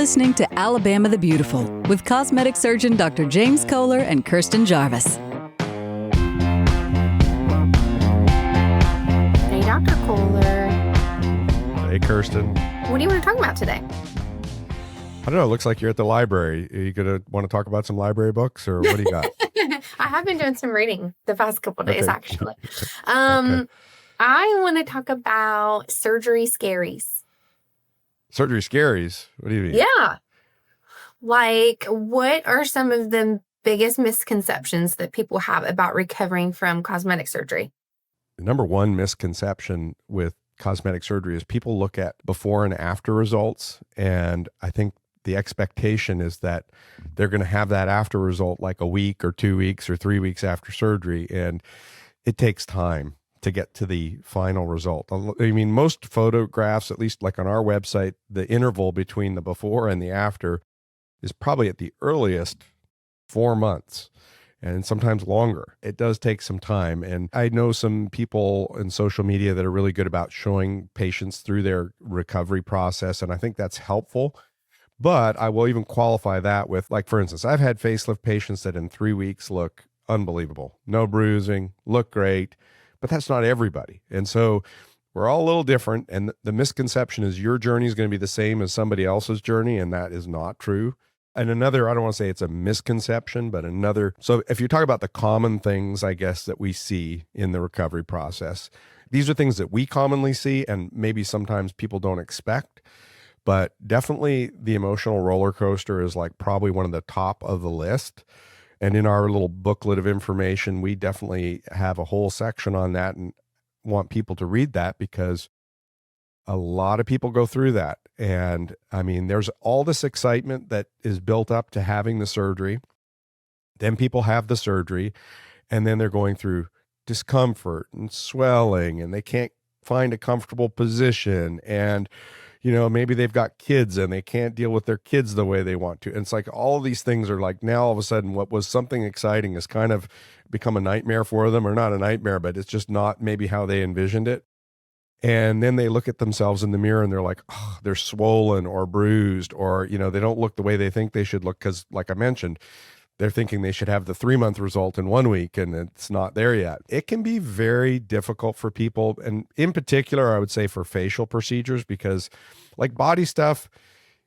listening to Alabama the Beautiful with cosmetic surgeon Dr. James Koehler and Kirstin Jarvis. Hey, Dr. Koehler. Hey, Kirstin. What do you want to talk about today? I don't know. It looks like you're at the library. Are you going to want to talk about some library books, or what do you got? I have been doing some reading the past couple of days, actually. Okay. I want to talk about surgery scaries. Surgery scaries? What do you mean? Yeah. Like, what are some of the biggest misconceptions that people have about recovering from cosmetic surgery? The number one misconception with cosmetic surgery is people look at before and after results. And I think the expectation is that they're going to have that after result like a week or 2 weeks or 3 weeks after surgery. And it takes time to get to the final result. I mean, most photographs, at least like on our website, the interval between the before and the after is probably at the earliest 4 months and sometimes longer. It does take some time. And I know some people in social media that are really good about showing patients through their recovery process. And I think that's helpful. But I will even qualify that with, like, for instance, I've had facelift patients that in 3 weeks look unbelievable. No bruising, look great. But that's not everybody. And so we're all a little different. And the misconception is your journey is going to be the same as somebody else's journey. And that is not true. And another, I don't want to say it's a misconception, but another. So if you talk about the common things, I guess, that we see in the recovery process, these are things that we commonly see and maybe sometimes people don't expect. But definitely the emotional roller coaster is like probably one of the top of the list. And in our little booklet of information, we definitely have a whole section on that and want people to read that because a lot of people go through that. And I mean, there's all this excitement that is built up to having the surgery. Then people have the surgery and then they're going through discomfort and swelling and they can't find a comfortable position. And you know, maybe they've got kids and they can't deal with their kids the way they want to. And it's like all of these things are like now all of a sudden what was something exciting has kind of become a nightmare for them, or not a nightmare, but it's just not maybe how they envisioned it. And then they look at themselves in the mirror and they're like, oh, they're swollen or bruised, or, you know, they don't look the way they think they should look. Cause like I mentioned, they're thinking they should have the 3-month result in 1 week and it's not there yet. It can be very difficult for people. And in particular, I would say for facial procedures, because like body stuff,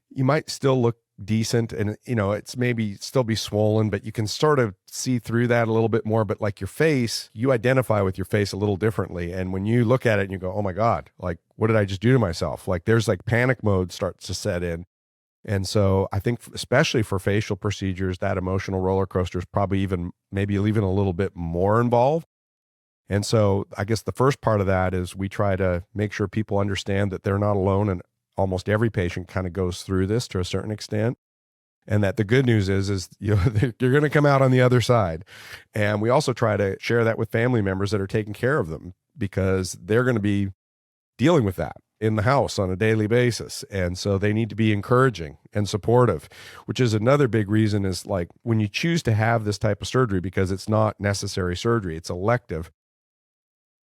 you might still look decent and, you know, it's maybe still be swollen, but you can sort of see through that a little bit more. But like your face, you identify with your face a little differently. And when you look at it and you go, oh my God, like, what did I just do to myself? Like there's like panic mode starts to set in. And so I think especially for facial procedures, that emotional roller coaster is probably maybe even a little bit more involved. And so I guess the first part of that is we try to make sure people understand that they're not alone, and almost every patient kind of goes through this to a certain extent. And that the good news is you know, you're going to come out on the other side. And we also try to share that with family members that are taking care of them, because they're going to be dealing with that in the house on a daily basis. And so they need to be encouraging and supportive, which is another big reason is like when you choose to have this type of surgery, because it's not necessary surgery, it's elective.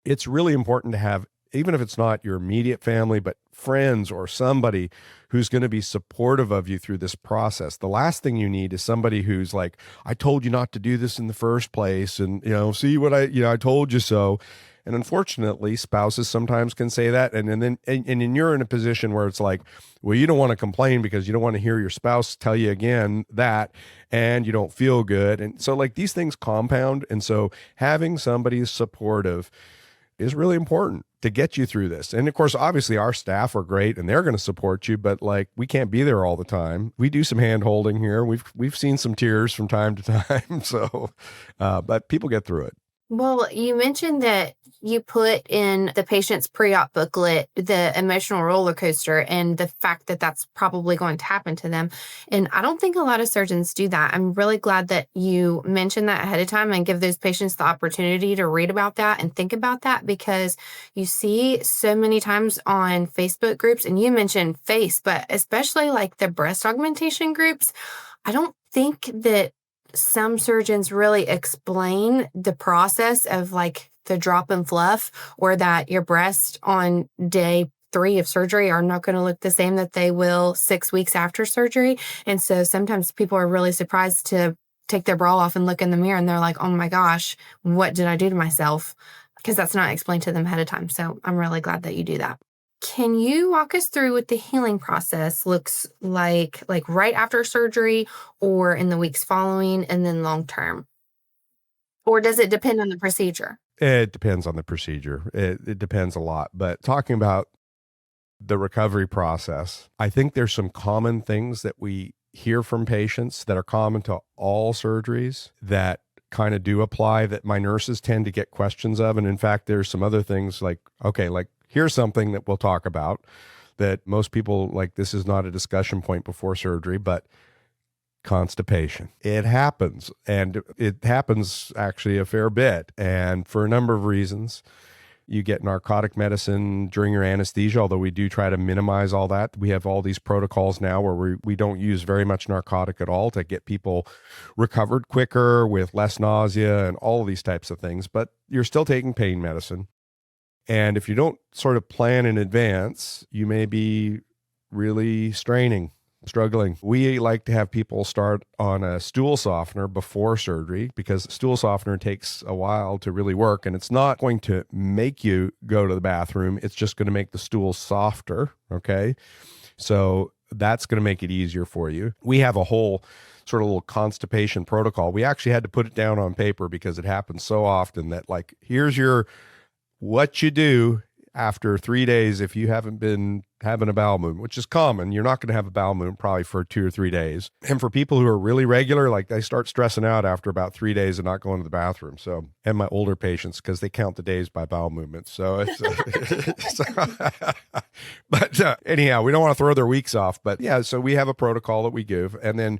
It's really important to have, even if it's not your immediate family, but friends or somebody who's going to be supportive of you through this process. The last thing you need is somebody who's like, I told you not to do this in the first place. And, you know, see what I told you so. And unfortunately, spouses sometimes can say that. And then you're in a position where it's like, well, you don't want to complain because you don't want to hear your spouse tell you again that, and you don't feel good. And so like these things compound. And so having somebody supportive is really important to get you through this. And of course, obviously our staff are great and they're going to support you, but like we can't be there all the time. We do some hand holding here. We've seen some tears from time to time. So, but people get through it. Well, you mentioned that you put in the patient's pre-op booklet the emotional roller coaster and the fact that that's probably going to happen to them. And I don't think a lot of surgeons do that. I'm really glad that you mentioned that ahead of time and give those patients the opportunity to read about that and think about that, because you see so many times on Facebook groups, and you mentioned face, but especially like the breast augmentation groups, I don't think that some surgeons really explain the process of like the drop and fluff, or that your breast on day week 3 of surgery are not going to look the same that they will 6 weeks after surgery. And so sometimes people are really surprised to take their bra off and look in the mirror and they're like, oh my gosh, what did I do to myself? Because that's not explained to them ahead of time. So I'm really glad that you do that. Can you walk us through what the healing process looks like right after surgery or in the weeks following and then long term? Or does it depend on the procedure? It depends on the procedure. It depends a lot. But talking about the recovery process, I think there's some common things that we hear from patients that are common to all surgeries that kind of do apply that my nurses tend to get questions of. And in fact, there's some other things like, okay, like here's something that we'll talk about that most people like, this is not a discussion point before surgery, but constipation. It happens, and it happens actually a fair bit. And for a number of reasons, you get narcotic medicine during your anesthesia, although we do try to minimize all that. We have all these protocols now where we don't use very much narcotic at all to get people recovered quicker with less nausea and all of these types of things. But you're still taking pain medicine. And if you don't sort of plan in advance, you may be really struggling. We like to have people start on a stool softener before surgery because stool softener takes a while to really work, and it's not going to make you go to the bathroom. It's just going to make the stool softer, okay? So that's going to make it easier for you. We have a whole sort of little constipation protocol. We actually had to put it down on paper because it happens so often that like, here's what you do after 3 days if you haven't been having a bowel movement, which is common. You're not going to have a bowel movement probably for 2 or 3 days. And for people who are really regular, like they start stressing out after about 3 days of not going to the bathroom. So, and my older patients, because they count the days by bowel movements. So it's, but anyhow, we don't want to throw their weeks off. But yeah, so we have a protocol that we give. And then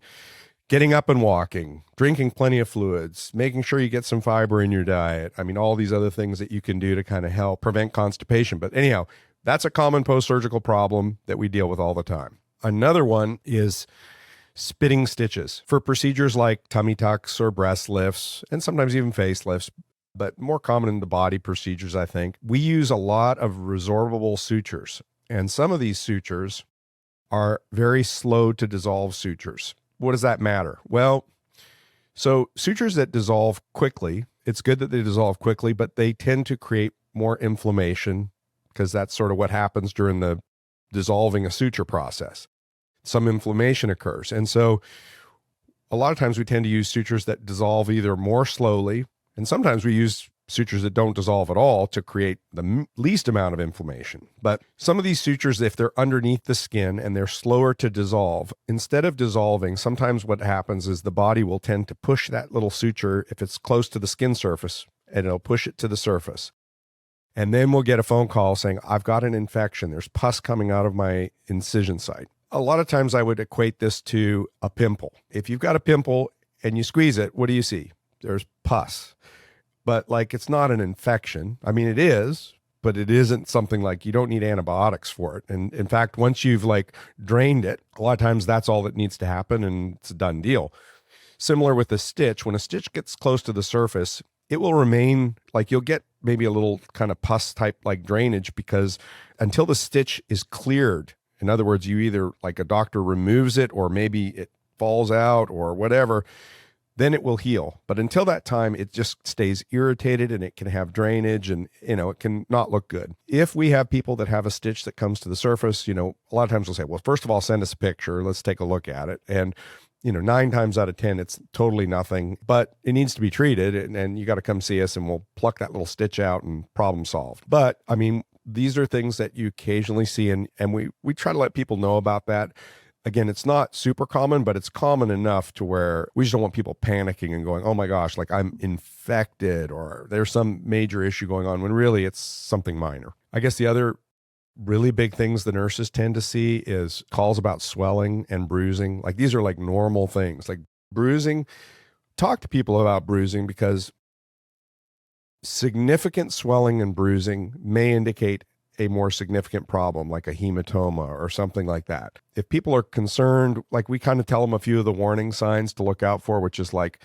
getting up and walking, drinking plenty of fluids, making sure you get some fiber in your diet. I mean, all these other things that you can do to kind of help prevent constipation. But anyhow, that's a common post-surgical problem that we deal with all the time. Another one is spitting stitches for procedures like tummy tucks or breast lifts, and sometimes even facelifts, but more common in the body procedures, I think. We use a lot of resorbable sutures, and some of these sutures are very slow to dissolve sutures. What does that matter? Well, so sutures that dissolve quickly, it's good that they dissolve quickly, but they tend to create more inflammation because that's sort of what happens during the dissolving a suture process. Some inflammation occurs. And so a lot of times we tend to use sutures that dissolve either more slowly, and sometimes we use sutures that don't dissolve at all to create the least amount of inflammation. But some of these sutures, if they're underneath the skin and they're slower to dissolve, instead of dissolving, sometimes what happens is the body will tend to push that little suture, if it's close to the skin surface, and it'll push it to the surface. And then we'll get a phone call saying, I've got an infection. There's pus coming out of my incision site. A lot of times I would equate this to a pimple. If you've got a pimple and you squeeze it, what do you see? There's pus. But like, it's not an infection. I mean, it is, but it isn't something like you don't need antibiotics for it. And in fact, once you've like drained it, a lot of times that's all that needs to happen and it's a done deal. Similar with a stitch, when a stitch gets close to the surface, it will remain like you'll get maybe a little kind of pus type like drainage because until the stitch is cleared, in other words, you either like a doctor removes it or maybe it falls out or whatever, then it will heal. But until that time, it just stays irritated and it can have drainage and, you know, it can not look good. If we have people that have a stitch that comes to the surface, you know, a lot of times we'll say, well, first of all, send us a picture. Let's take a look at it. And, you know, 9 times out of 10, it's totally nothing, but it needs to be treated and you got to come see us and we'll pluck that little stitch out and problem solved. But I mean, these are things that you occasionally see and we try to let people know about that. Again, it's not super common, but it's common enough to where we just don't want people panicking and going, oh my gosh, like I'm infected or there's some major issue going on when really it's something minor. I guess the other really big things the nurses tend to see is calls about swelling and bruising. Like these are like normal things like bruising. Talk to people about bruising because significant swelling and bruising may indicate a more significant problem like a hematoma or something like that. If people are concerned, like we kind of tell them a few of the warning signs to look out for, which is like,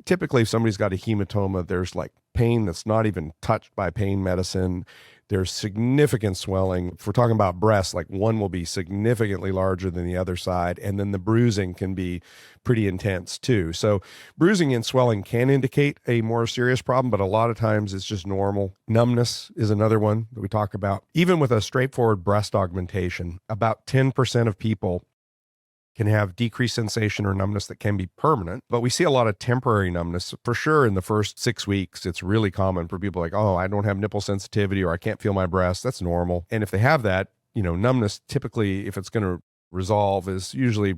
typically if somebody's got a hematoma, there's like pain that's not even touched by pain medicine. There's significant swelling. If we're talking about breasts, like one will be significantly larger than the other side. And then the bruising can be pretty intense too. So bruising and swelling can indicate a more serious problem, but a lot of times it's just normal. Numbness is another one that we talk about. Even with a straightforward breast augmentation, about 10% of people can have decreased sensation or numbness that can be permanent, but we see a lot of temporary numbness for sure in the first 6 weeks. It's really common for people like, oh, I don't have nipple sensitivity or I can't feel my breast. That's normal. And if they have that, numbness typically, if it's going to resolve, is usually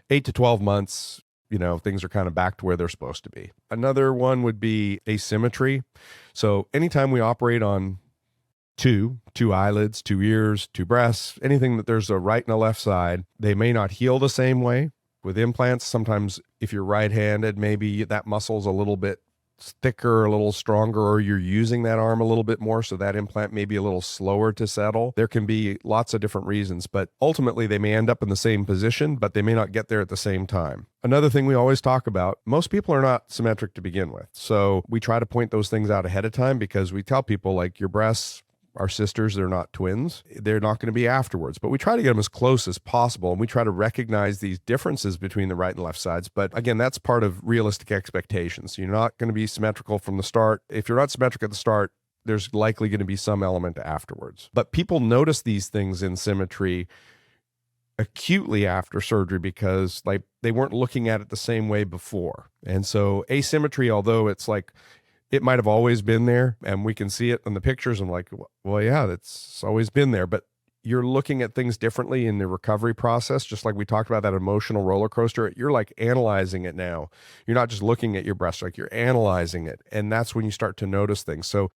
8 to 12 months. Things are kind of back to where they're supposed to be. Another one would be asymmetry. So anytime we operate on two eyelids, 2 ears, 2 breasts, anything that there's a right and a left side, they may not heal the same way. With implants, sometimes if you're right-handed, maybe that muscle's a little bit thicker, a little stronger, or you're using that arm a little bit more, so that implant may be a little slower to settle. There can be lots of different reasons, but ultimately they may end up in the same position, but they may not get there at the same time. Another thing we always talk about, most people are not symmetric to begin with. So we try to point those things out ahead of time, because we tell people, like, your breasts are sisters, they're not twins. They're not going to be afterwards, but we try to get them as close as possible. And we try to recognize these differences between the right and left sides. But again, that's part of realistic expectations. You're not going to be symmetrical from the start. If you're not symmetric at the start, there's likely going to be some element afterwards. But people notice these things in symmetry acutely after surgery because they weren't looking at it the same way before. And so asymmetry, although it's like, it might have always been there and we can see it in the pictures. I'm like, well, yeah, that's always been there, but you're looking at things differently in the recovery process. Just like we talked about that emotional roller coaster, you're like analyzing it now. You're not just looking at your breast, like you're analyzing it. And that's when you start to notice things. So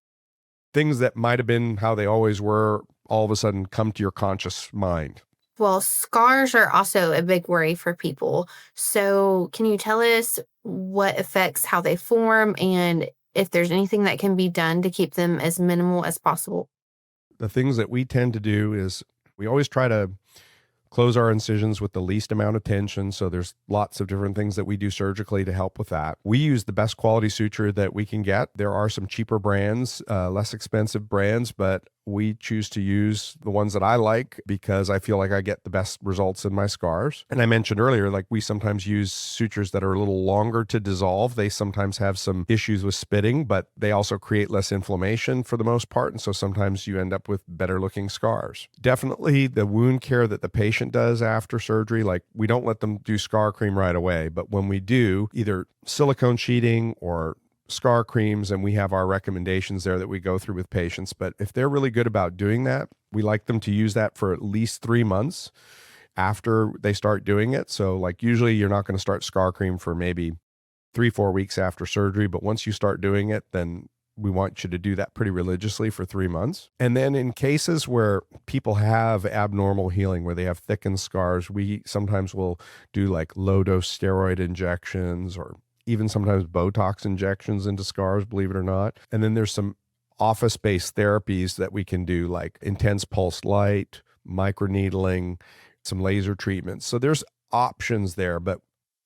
things that might've been how they always were, all of a sudden come to your conscious mind. Well, scars are also a big worry for people. So can you tell us what affects how they form and if there's anything that can be done to keep them as minimal as possible? The things that we tend to do is we always try to close our incisions with the least amount of tension. So there's lots of different things that we do surgically to help with that. We use the best quality suture that we can get. There are some cheaper brands, less expensive brands, but we choose to use the ones that I like because I feel like I get the best results in my scars. And I mentioned earlier, like we sometimes use sutures that are a little longer to dissolve. They sometimes have some issues with spitting, but they also create less inflammation for the most part. And so sometimes you end up with better looking scars. Definitely the wound care that the patient does after surgery, like we don't let them do scar cream right away, but when we do, either silicone sheeting or scar creams, and we have our recommendations there that we go through with patients. But if they're really good about doing that, we like them to use that for at least 3 months after they start doing it. So like usually you're not going to start scar cream for maybe 3-4 weeks after surgery, but once you start doing it, then we want you to do that pretty religiously for 3 months. And then in cases where people have abnormal healing, where they have thickened scars, we sometimes will do like low dose steroid injections or even sometimes Botox injections into scars, believe it or not. And then there's some office-based therapies that we can do, like intense pulsed light, microneedling, some laser treatments. So there's options there, but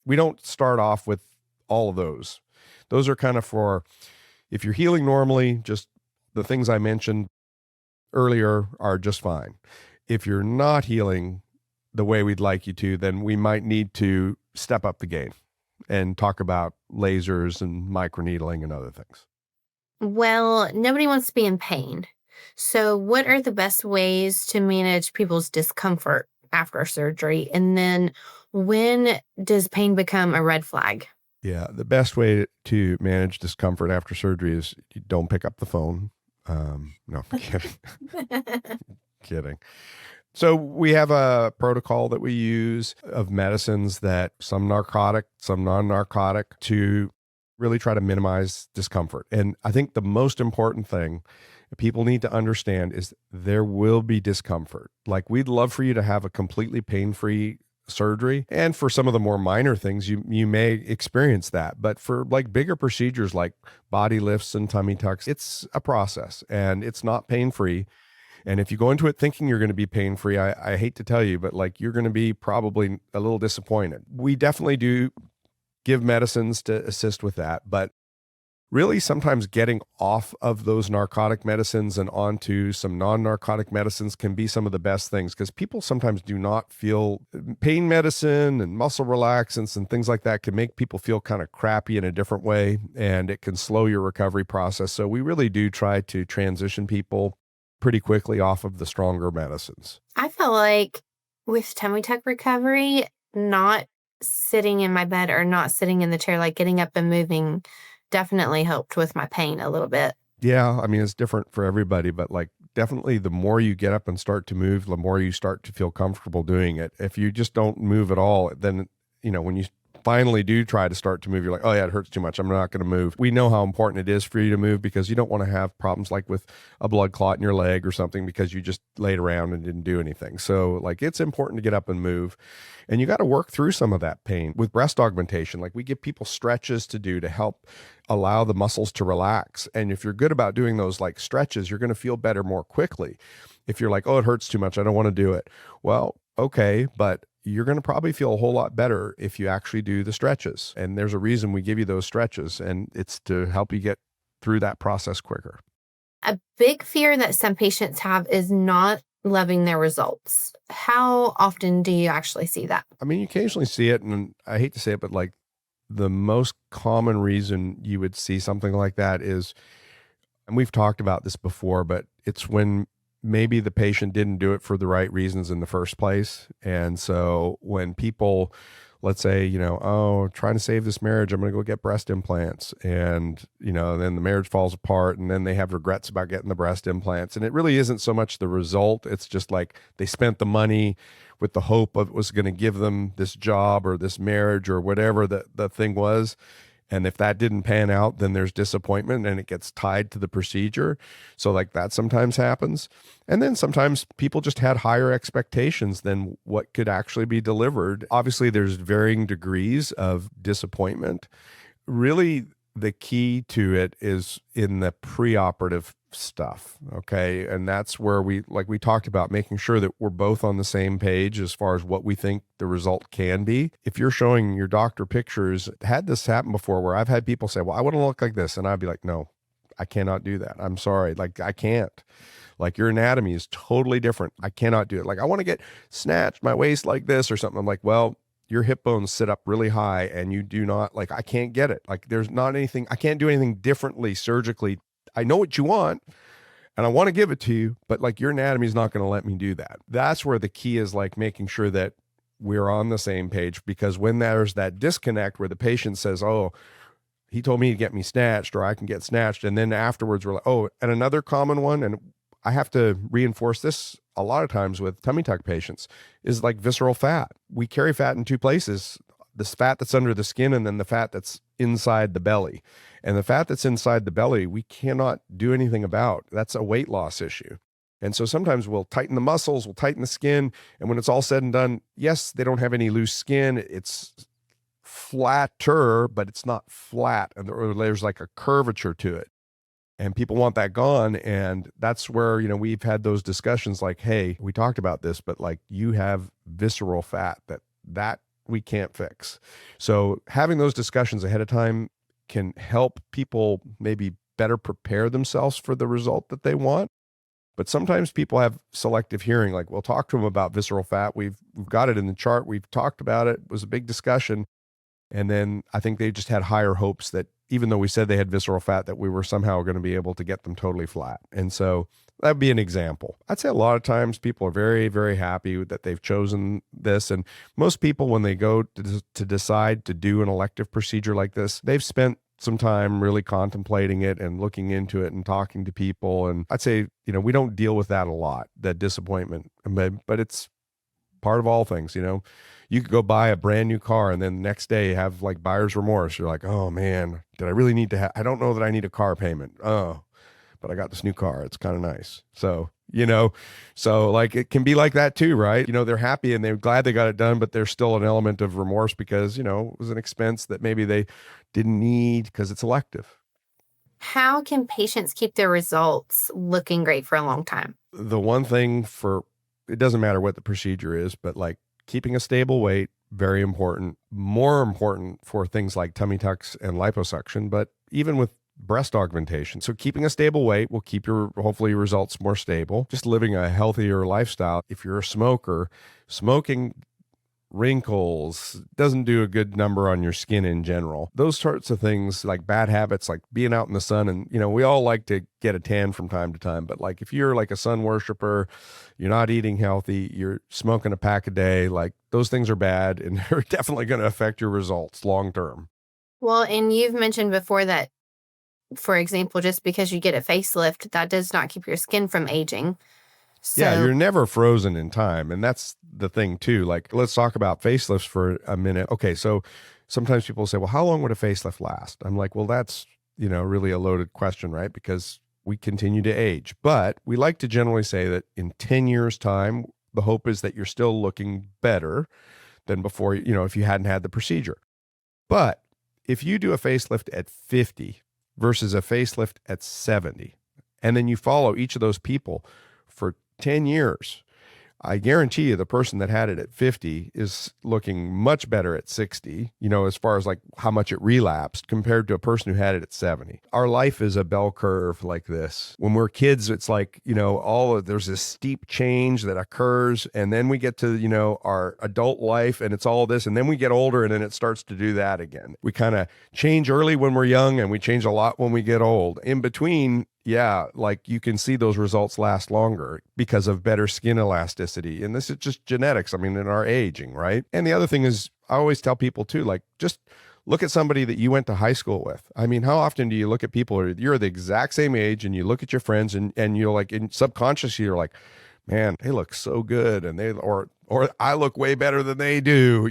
we don't start off with all of those. Those are kind of for, if you're healing normally, just the things I mentioned earlier are just fine. If you're not healing the way we'd like you to, then we might need to step up the game and talk about lasers and microneedling and other things. Well, nobody wants to be in pain. So what are the best ways to manage people's discomfort after surgery? And then when does pain become a red flag? Yeah, the best way to manage discomfort after surgery is you don't pick up the phone. No, I'm kidding. Kidding. So we have a protocol that we use of medicines, that some narcotic, some non-narcotic, to really try to minimize discomfort. And I think the most important thing people need to understand is there will be discomfort. Like we'd love for you to have a completely pain-free surgery. And for some of the more minor things, you may experience that. But for like bigger procedures like body lifts and tummy tucks, it's a process and it's not pain-free. And if you go into it thinking you're going to be pain-free, I hate to tell you, but like you're going to be probably a little disappointed. We definitely do give medicines to assist with that, but Really, sometimes getting off of those narcotic medicines and onto some non-narcotic medicines can be some of the best things, because people sometimes do not feel pain medicine and muscle relaxants and things like that can make people feel kind of crappy in a different way, and it can slow your recovery process. So we really do try to transition people pretty quickly off of the stronger medicines. I feel like with tummy tuck recovery, not sitting in my bed or not sitting in the chair, like getting up and moving, definitely helped with my pain a little bit. Yeah, I mean, it's different for everybody, but like definitely the more you get up and start to move, the more you start to feel comfortable doing it. If you just don't move at all, then, when you finally do try to start to move, you're like, oh yeah, it hurts too much, I'm not going to move. We know how important it is for you to move, because you don't want to have problems like with a blood clot in your leg or something because you just laid around and didn't do anything. So like, it's important to get up and move, and you got to work through some of that pain. With breast augmentation, like we give people stretches to do to help allow the muscles to relax. And if you're good about doing those like stretches, you're going to feel better more quickly. If you're like, oh, it hurts too much, I don't want to do it. Well, okay, but you're going to probably feel a whole lot better if you actually do the stretches. And there's a reason we give you those stretches, and it's to help you get through that process quicker. A big fear that some patients have is not loving their results. How often do you actually see that? I mean, you occasionally see it, and I hate to say it, but like the most common reason you would see something like that is, and we've talked about this before, but it's when maybe the patient didn't do it for the right reasons in the first place. And so when people, let's say, oh, trying to save this marriage, I'm going to go get breast implants. And, then the marriage falls apart, and then they have regrets about getting the breast implants. And it really isn't so much the result. It's just like they spent the money with the hope of it was going to give them this job or this marriage or whatever the thing was. And if that didn't pan out, then there's disappointment and it gets tied to the procedure. So like that sometimes happens. And then sometimes people just had higher expectations than what could actually be delivered. Obviously, there's varying degrees of disappointment. Really, the key to it is in the preoperative stuff. Okay. And that's where we talked about making sure that we're both on the same page as far as what we think the result can be. If you're showing your doctor pictures, had this happen before where I've had people say, well, I want to look like this. And I'd be like, no, I cannot do that. I'm sorry. Like, I can't. Like, your anatomy is totally different. I cannot do it. Like, I want to get snatched my waist like this or something. I'm like, well, your hip bones sit up really high and you do not, like, I can't get it. Like, there's not anything, I can't do anything differently surgically. I know what you want and I want to give it to you, but like your anatomy is not going to let me do that. That's where the key is, like making sure that we're on the same page, because when there's that disconnect where the patient says, oh, he told me to get me snatched, or I can get snatched. And then afterwards we're like, oh, and another common one, and I have to reinforce this a lot of times with tummy tuck patients, is like visceral fat. We carry fat in two places: this fat that's under the skin and then the fat that's inside the belly. And the fat that's inside the belly, we cannot do anything about. That's a weight loss issue. And so sometimes we'll tighten the muscles, we'll tighten the skin. And when it's all said and done, yes, they don't have any loose skin. It's flatter, but it's not flat. And there's like a curvature to it. And people want that gone. And that's where, we've had those discussions like, hey, we talked about this, but like you have visceral fat that we can't fix. So having those discussions ahead of time can help people maybe better prepare themselves for the result that they want. But sometimes people have selective hearing. Like, we'll talk to them about visceral fat. We've got it in the chart. We've talked about it. It was a big discussion. And then I think they just had higher hopes that even though we said they had visceral fat, that we were somehow going to be able to get them totally flat. And so that'd be an example. I'd say a lot of times people are very, very happy that they've chosen this. And most people, when they go to decide to do an elective procedure like this, they've spent some time really contemplating it and looking into it and talking to people. And I'd say, we don't deal with that a lot, that disappointment, but it's part of all things. You could go buy a brand new car and then the next day you have like buyer's remorse. You're like, oh man, did I really need to I don't know that I need a car payment. Oh, but I got this new car. It's kind of nice. So, so like it can be like that too, right? They're happy and they're glad they got it done, but there's still an element of remorse because, it was an expense that maybe they didn't need because it's elective. How can patients keep their results looking great for a long time? The one thing it doesn't matter what the procedure is, but like keeping a stable weight, very important. More important for things like tummy tucks and liposuction, but even with breast augmentation. So keeping a stable weight will keep your, hopefully, your results more stable. Just living a healthier lifestyle. If you're a smoker, smoking wrinkles doesn't do a good number on your skin in general. Those sorts of things, like bad habits, like being out in the sun, and we all like to get a tan from time to time, but like if you're like a sun worshiper, you're not eating healthy, you're smoking a pack a day, like those things are bad and they're definitely going to affect your results long term. Well, and you've mentioned before that, for example, just because you get a facelift, that does not keep your skin from aging. So, yeah, you're never frozen in time. And that's the thing too. Like, let's talk about facelifts for a minute. Okay, so sometimes people say, well, how long would a facelift last? I'm like, well, that's, really a loaded question, right? Because we continue to age. But we like to generally say that in 10 years' time, the hope is that you're still looking better than before, if you hadn't had the procedure. But if you do a facelift at 50 versus a facelift at 70, and then you follow each of those people for 10 years, I guarantee you the person that had it at 50 is looking much better at 60, as far as like how much it relapsed compared to a person who had it at 70. Our life is a bell curve like this. When we're kids, it's like, there's this steep change that occurs. And then we get to, our adult life and it's all this. And then we get older and then it starts to do that again. We kind of change early when we're young and we change a lot when we get old. In between, yeah, like you can see those results last longer because of better skin elasticity. And this is just genetics. I mean, in our aging, right? And the other thing is, I always tell people too, like, just look at somebody that you went to high school with. I mean, how often do you look at people, you're the exact same age and you look at your friends and you're like, in subconsciously, you're like, man, they look so good. And or I look way better than they do,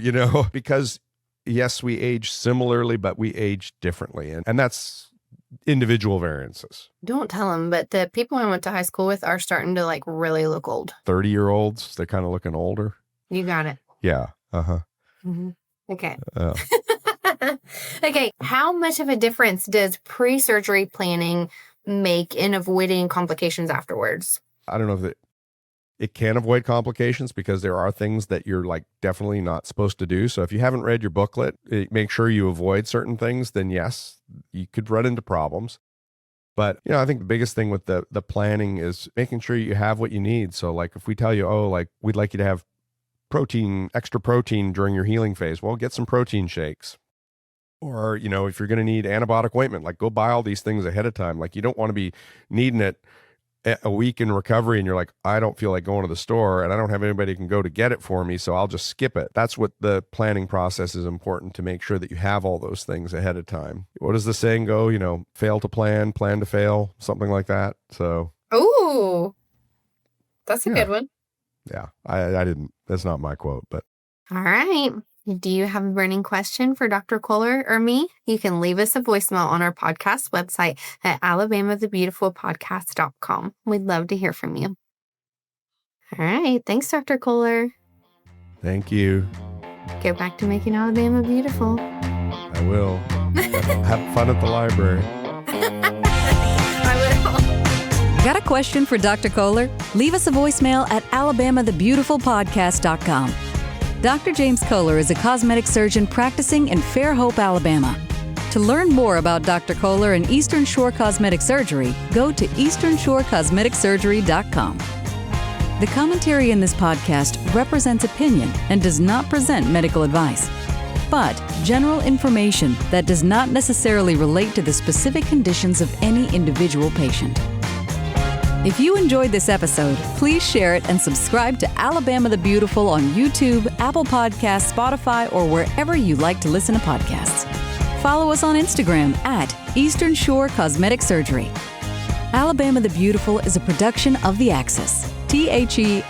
because yes, we age similarly, but we age differently. And that's individual variances. Don't tell them, but the people I went to high school with are starting to like really look old. 30-year-olds, they're kind of looking older. You got it. Yeah. Uh-huh. Mm-hmm. Okay. Okay. How much of a difference does pre-surgery planning make in avoiding complications afterwards? I don't know if it can avoid complications because there are things that you're like definitely not supposed to do. So if you haven't read your booklet, make sure you avoid certain things, then yes, you could run into problems. But, I think the biggest thing with the planning is making sure you have what you need. So like if we tell you, like we'd like you to have extra protein during your healing phase, well, get some protein shakes. Or, if you're going to need antibiotic ointment, like go buy all these things ahead of time. Like you don't want to be needing it a week in recovery and you're like, I don't feel like going to the store and I don't have anybody who can go to get it for me, so I'll just skip it. That's what the planning process is important, to make sure that you have all those things ahead of time. What does the saying go? Fail to plan to fail, something like that. So. Oh, that's a good one. Yeah, I didn't, that's not my quote, but. All right. Do you have a burning question for Dr. Koehler or me? You can leave us a voicemail on our podcast website at alabamathebeautifulpodcast.com. We'd love to hear from you. All right. Thanks, Dr. Koehler. Thank you. Go back to making Alabama beautiful. I will. Have fun at the library. I will. Got a question for Dr. Koehler? Leave us a voicemail at alabamathebeautifulpodcast.com. Dr. James Koehler is a cosmetic surgeon practicing in Fairhope, Alabama. To learn more about Dr. Koehler and Eastern Shore Cosmetic Surgery, go to easternshorecosmeticsurgery.com. The commentary in this podcast represents opinion and does not present medical advice, but general information that does not necessarily relate to the specific conditions of any individual patient. If you enjoyed this episode, please share it and subscribe to Alabama the Beautiful on YouTube, Apple Podcasts, Spotify, or wherever you like to listen to podcasts. Follow us on Instagram at Eastern Shore Cosmetic Surgery. Alabama the Beautiful is a production of The Axis, THEAXIS.io.